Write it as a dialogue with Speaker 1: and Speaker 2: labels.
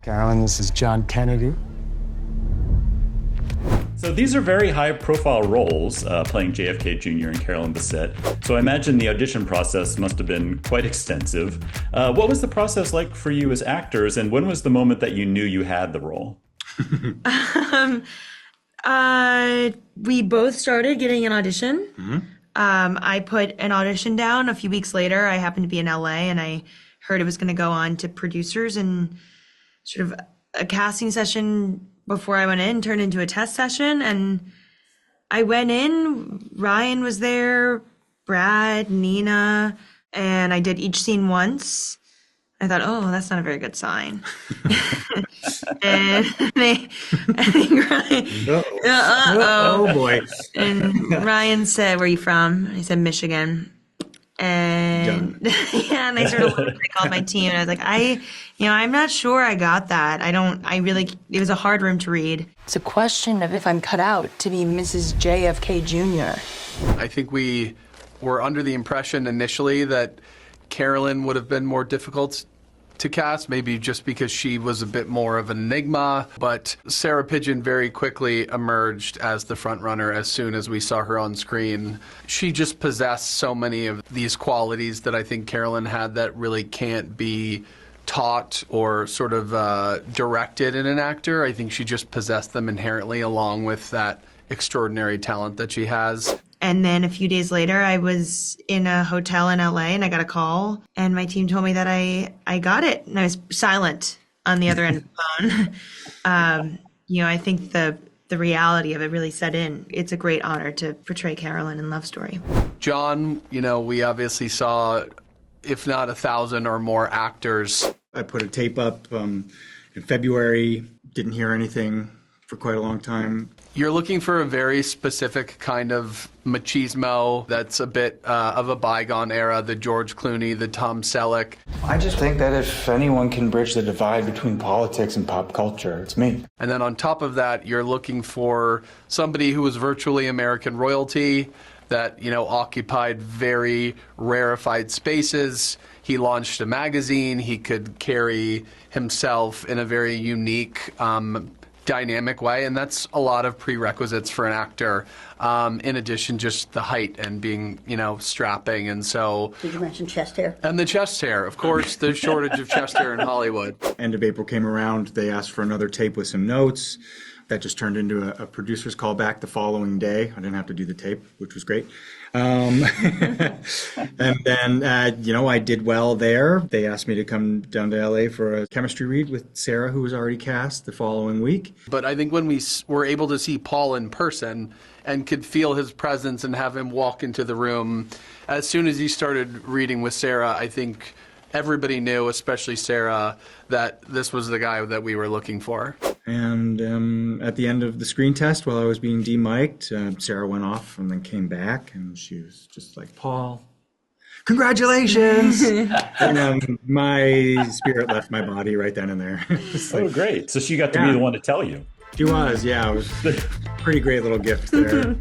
Speaker 1: Carolyn, this is John Kennedy.
Speaker 2: So these are very high-profile roles, playing JFK Jr. and Carolyn Bessette. So I imagine the audition process must have been quite extensive. What was the process like for you as actors, and when was the moment that you knew you had the role?
Speaker 3: We both started getting an audition. Mm-hmm. I put an audition down. A few weeks later, I happened to be in LA, and I heard it was going to go on to producers, and sort of a casting session before I went in turned into a test session. And I went in, Ryan was there, Brad, Nina, and I did each scene once. I thought, oh, that's not a very good sign. And I think Ryan,
Speaker 4: oh boy.
Speaker 3: And Ryan said, where are you from? I said, Michigan. And yeah, and I sort of looked, I called my team, and I was like, I'm not sure I got that. It was a hard room to read.
Speaker 5: It's a question of if I'm cut out to be Mrs. JFK Jr.
Speaker 6: I think we were under the impression initially that Carolyn would have been more difficult to cast, maybe just because she was a bit more of an enigma, but Sarah Pidgeon very quickly emerged as the front runner as soon as we saw her on screen. She just possessed so many of these qualities that I think Carolyn had that really can't be taught or sort of directed in an actor. I think she just possessed them inherently, along with that extraordinary talent that she has.
Speaker 3: And then a few days later, I was in a hotel in LA, and I got a call, and my team told me that I got it, and I was silent on the other end of the phone. I think the reality of it really set in. It's a great honor to portray Carolyn in Love Story.
Speaker 6: John, we obviously saw, if not 1,000 or more actors.
Speaker 4: I put a tape up in February, didn't hear anything for quite a long time.
Speaker 6: You're looking for a very specific kind of machismo that's a bit of a bygone era, the George Clooney, the Tom Selleck.
Speaker 1: I just think that if anyone can bridge the divide between politics and pop culture, it's me.
Speaker 6: And then on top of that, you're looking for somebody who was virtually American royalty, that, occupied very rarefied spaces. He launched a magazine. He could carry himself in a very unique, dynamic way, and that's a lot of prerequisites for an actor, in addition just the height and being strapping. And so,
Speaker 7: did you mention chest hair?
Speaker 6: And the chest hair, of course. The shortage of chest hair in Hollywood.
Speaker 4: End of April came around, they asked for another tape with some notes. That just turned into a producer's call back the following day. I didn't have to do the tape, which was great. And then, I did well there. They asked me to come down to LA for a chemistry read with Sarah, who was already cast the following week.
Speaker 6: But I think when we were able to see Paul in person and could feel his presence and have him walk into the room, as soon as he started reading with Sarah, I think everybody knew, especially Sarah, that this was the guy that we were looking for.
Speaker 4: And at the end of the screen test, while I was being demiked, Sarah went off and then came back, and she was just like, Paul, congratulations! And my spirit left my body right then and there.
Speaker 2: Oh, great. So she got to be the one to tell you.
Speaker 4: She was, yeah. It was a pretty great little gift there.